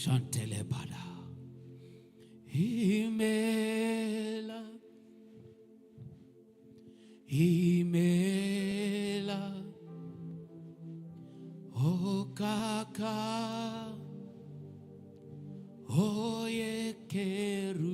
Shantelebada. Imela. Imela. O kaka. O yekerua.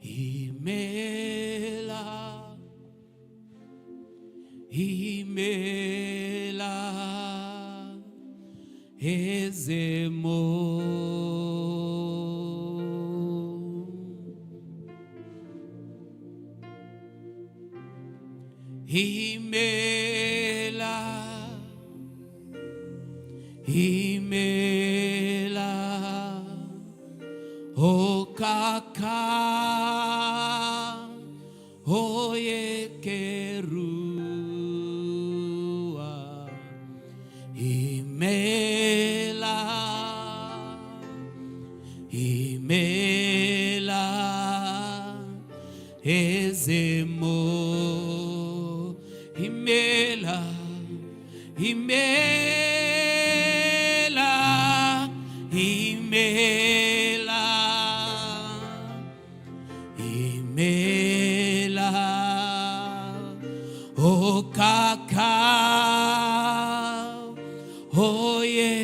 Imela. Imela. Ezemo. Imela. Imela. O kaka. O yekerua. Imela. Imela. Ezemo. Imela. Imela. Imela. Imela. O kaka. O yekerua.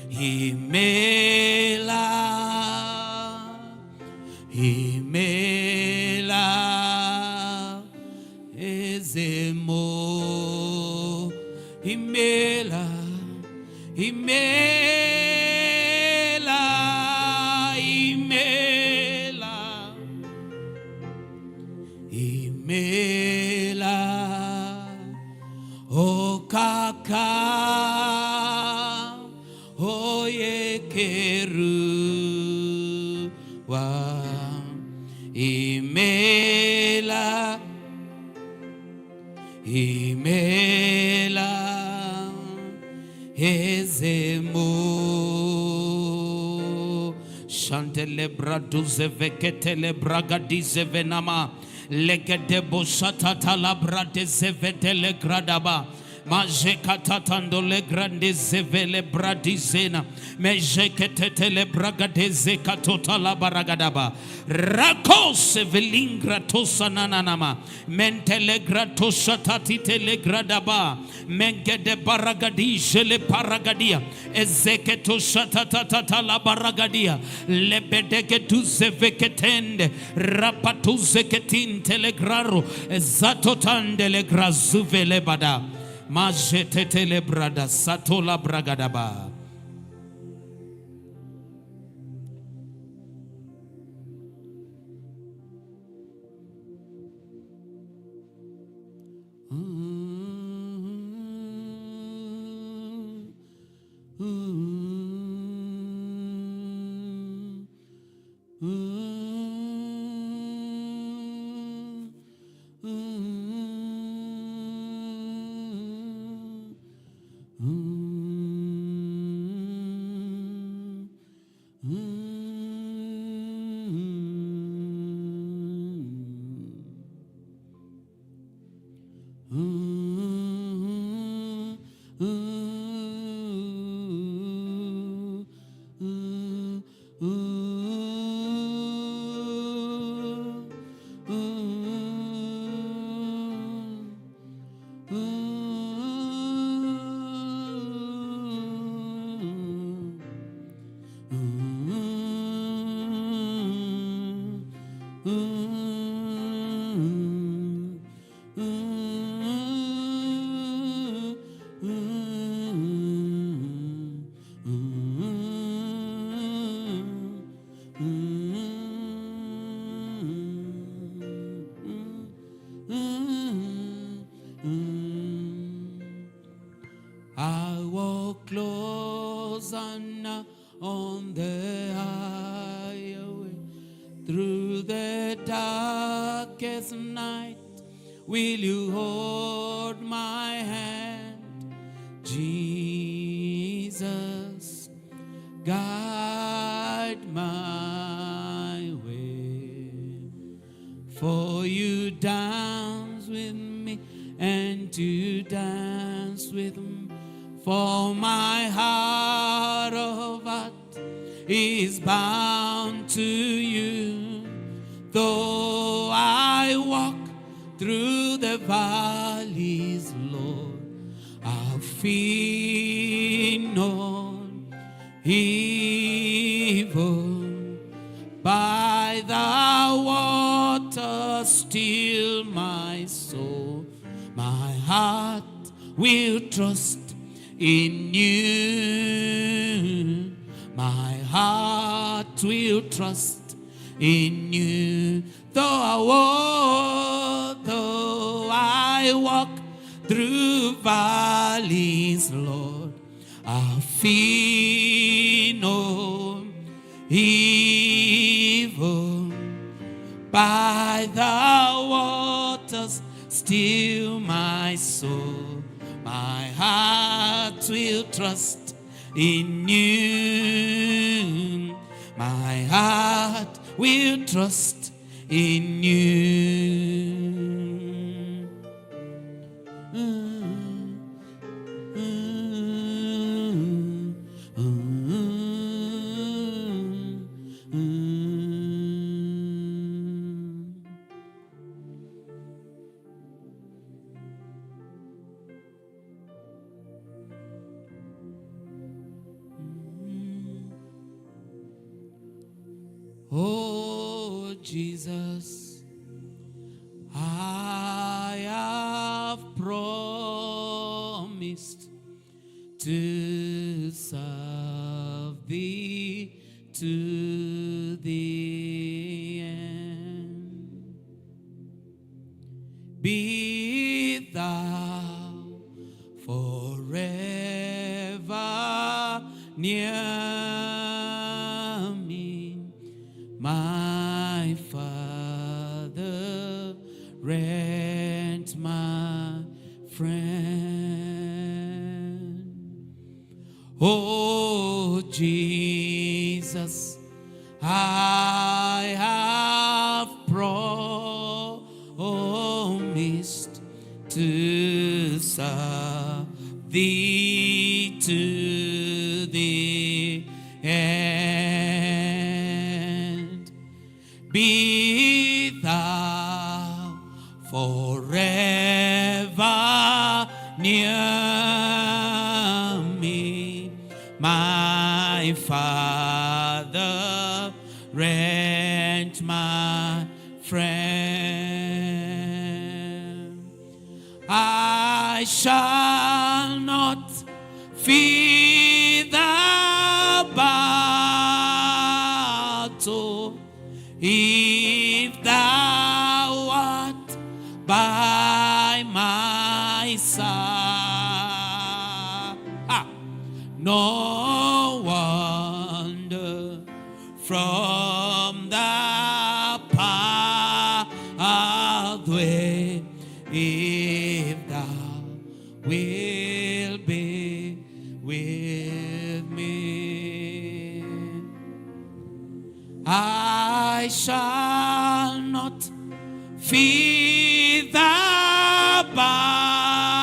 Imela. Imela. Ezemo. Imela. Imela. Imela. Imela. O kaka. O yekerua. Imela. Imela. Ezemo. Shantele braduze veketele bragadize venama. Legede boshatata la brade zevetele gradaba. Majekatatando le grande zevele bradizena. Mejeketetele bragadeze katota la baragadaba. Rakos velingra tosananama. Mentele gratoshatati tele gradaba. Mengede baragadije le paragadia. Ezeketo shatatata la baragadia. Lebedeke tuze veketende. Rapatuze ketin telegraro. Zatotande le grazuvele bada. Majetele brada satola bragadaba. I walk close and on the highway through the darkest night. Will you hold my hand, Jesus? Guide my way, for you dance with me and to dance with him. For my heart of heart is bound to you. Though I walk through the valleys, Lord, I'll fear no evil. By the water still my soul, my heart will trust in you. My heart will trust in you. Though I walk through valleys, Lord, I'll fear no evil. By the waters still my soul, my heart will trust in you. My heart will trust in you. Oh, Jesus, I have promised to serve thee to the end. Be thou forever near me, my Father, and my friend. Oh, Jesus, I have promised to serve thee to the end. Be thou forever near me, my Father and my friend. I shall not fear the battle if thou art by my side. No wonder from the pathway if thou will be with me. I shall not fear the battle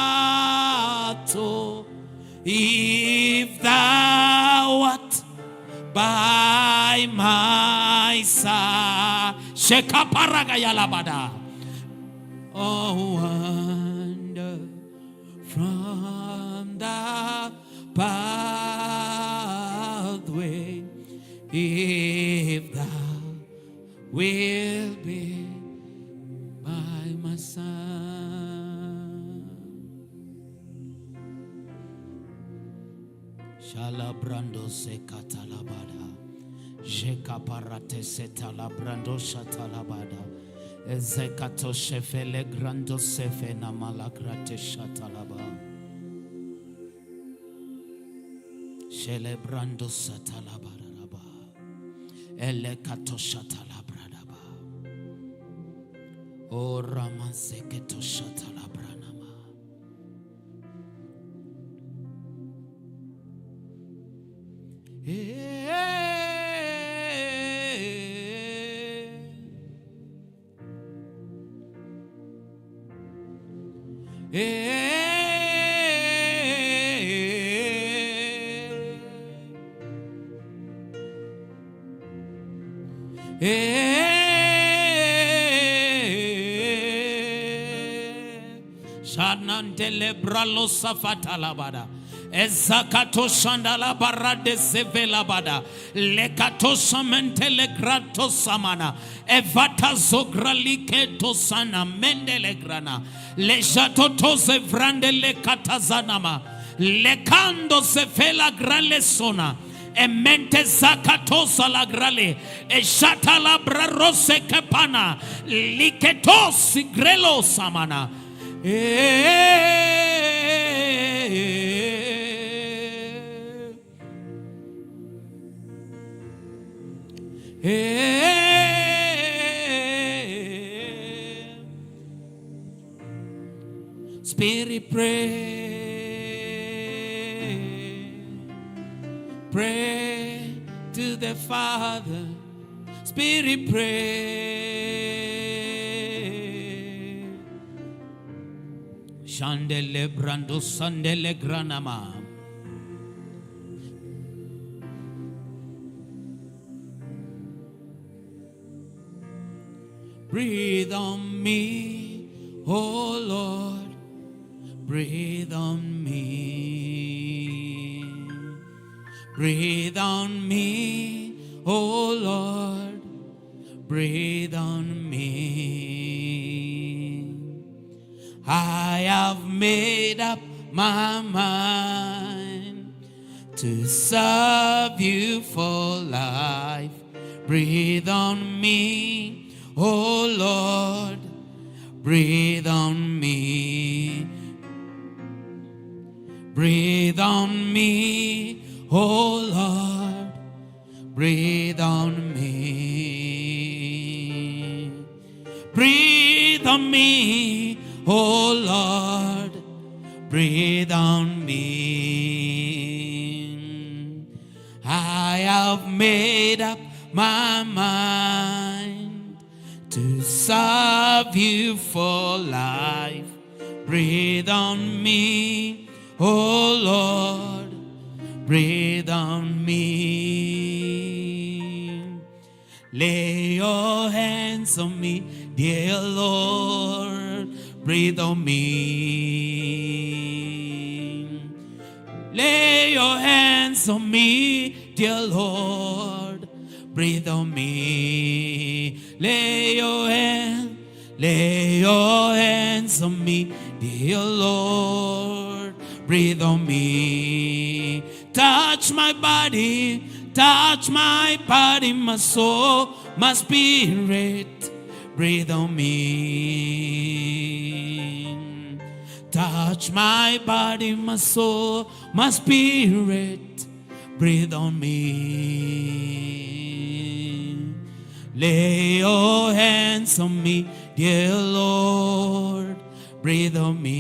if thou art by my side. Shekaparagayalabada. Oh, wonder from the pathway if thou will be by my side. Shalabrando se katalabada, jekaparate se talabrando shatalabada, ezekato shefele grando sefe na malakrate shatalaba, shelebrando satalabada raba, elekato shatalabradaba, o ramaseketo shatalabranama. Shanantele bralo safatalabada. Ezakato shandala barade sevelabada. Lekato samentele grato samana. Evata zogralike tosana mendele grana. Lejato tose vrandele katazanama. Lekando sefela grale sona. Emente zakatosa la grale. Eshata la brarose kepana. Liketos grelo samana. Spirit, pray to the Father. Spirit, pray. Shandele brando sandele granama. Breathe on me, oh Lord. Breathe on me. Breathe on me, oh Lord. Breathe on me. I have made up my mind to serve you for life. Breathe on me, oh Lord. Breathe on me. Breathe on me, oh Lord. Breathe on me. Breathe on me, oh Lord. Breathe on me. I have made up my mind to serve you for life. Breathe on me, oh Lord, breathe on me. Lay your hands on me, dear Lord, breathe on me. Lay your hands on me, dear Lord, breathe on me. Lay your hands on me, dear Lord, breathe on me. Touch my body, my soul, my spirit, breathe on me. Touch my body, my soul, my spirit, breathe on me. Lay your hands on me, dear Lord, breathe on me.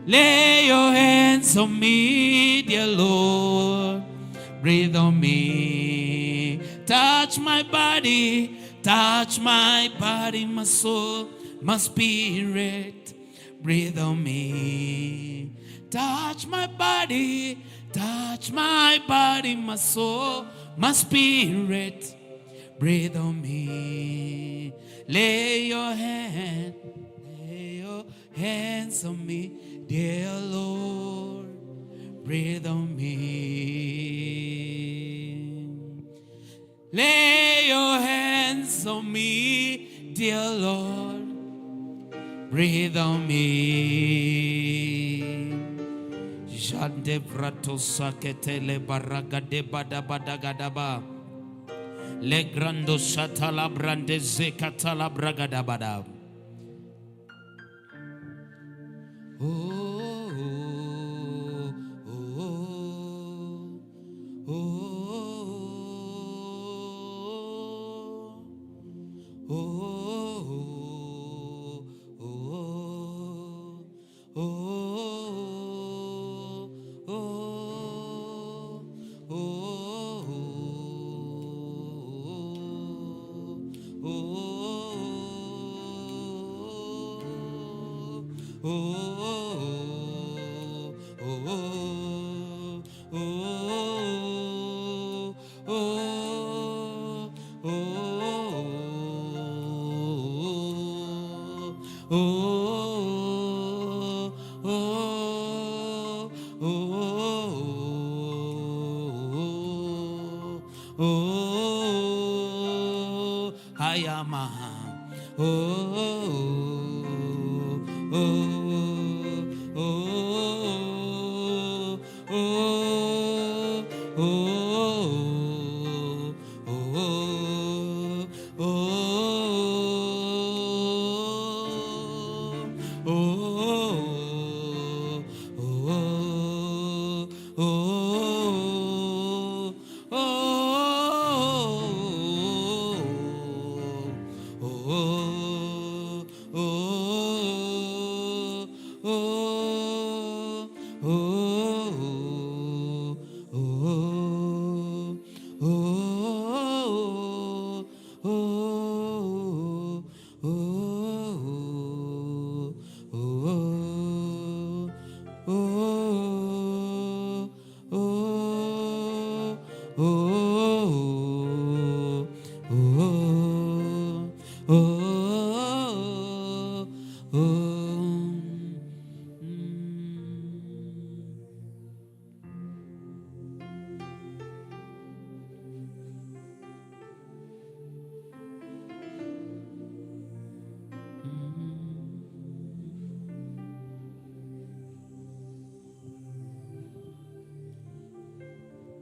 Lay your hands on me, dear Lord, breathe on me. Touch my body, my soul, my spirit, breathe on me. Touch my body, my soul, my spirit, breathe on me. Lay your hands on me, dear Lord, breathe on me. Lay your hands on me, dear Lord, breathe on me. Jande brato saketele baraga de bada gadaba. Le grando shatala brande zekatala bragada bada. Oh, oh, oh, oh, oh, oh,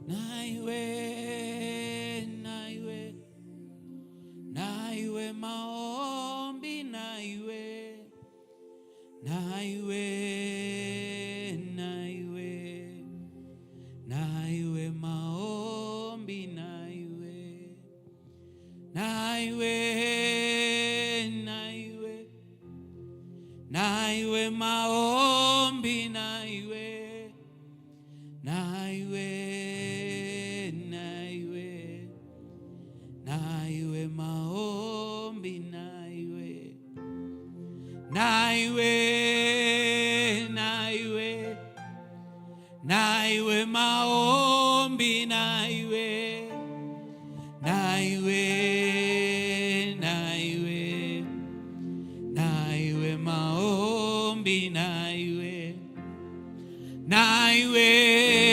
Naiwe maombi, naiwe maombi, naiwe maombi,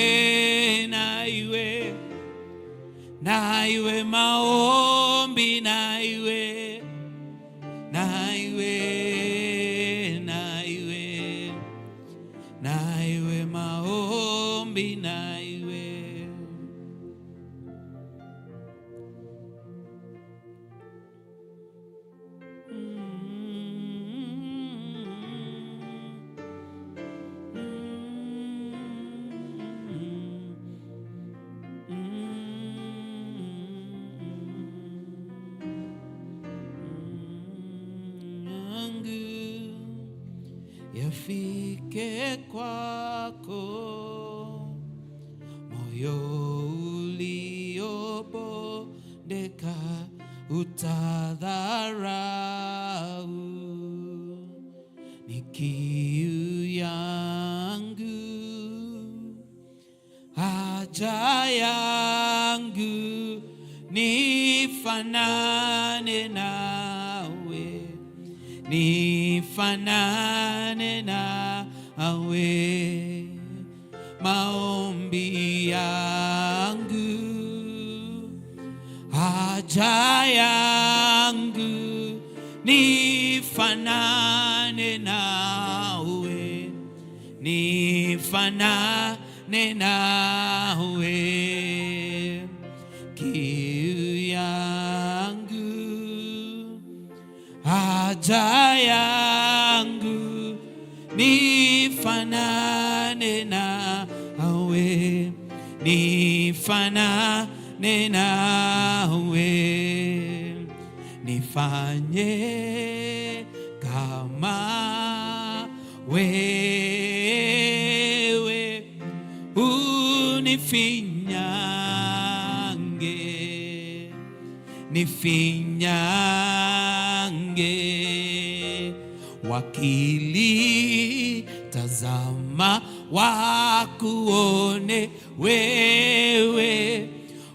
naiwe maombi, naiwe maombi, naiwe maombi, yafike kwako, moyo uliobondeka utadharau, ni kiu yangu, haja yangu, nifanane nawe, nifanane nawe, maombi yangu, haja yangu, nifanane nawe, nifanane nawe, kiu yangu, haja yangu, nifanane nawe, nifanane nawe, nifanye kama wewe, unifinyange, nifinyange, wakili tazama wakuone wewe,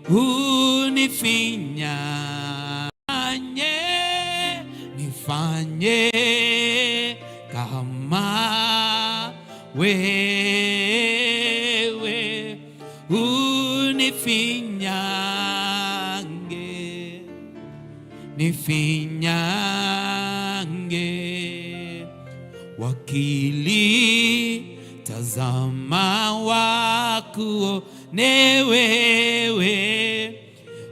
unifinyanye nifanye kama wewe, unifinyange nifinyange, wakili tazama wakuone wewe,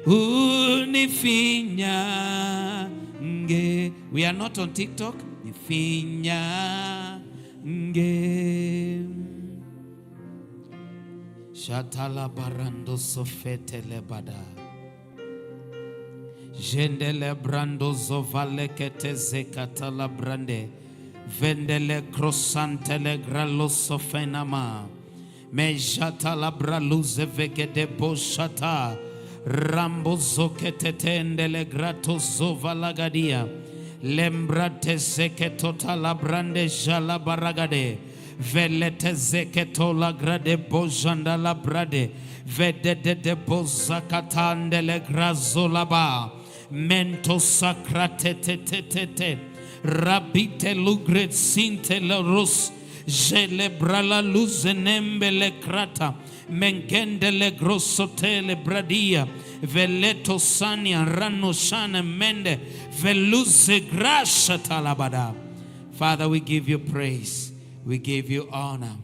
unifinyange. We are not on TikTok. Nifinyange. Shatala barando sofetele bada. Jendele brando zovale kete zekatala brande. Vendele crossantele gralo sofenama. Mejatala braluze vegede boshata. Rambo zoketetendele grato zovalagadia. Lembrate zeketota la brande jala baragade. Velete zeketola grade bojanda la brade. Vedede de bozakatandele grazolaba. Mento sacrate te. Rabite lugret sinte la rus. Jelebra la luze nembele krata. Mengendele grossotele bradia. Veleto sania rano shana mende. Veluze grasha talabada. Father, we give you praise. We give you honor.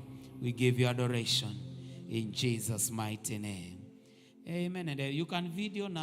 We give you adoration. In Jesus' mighty name. Amen. And you can video now.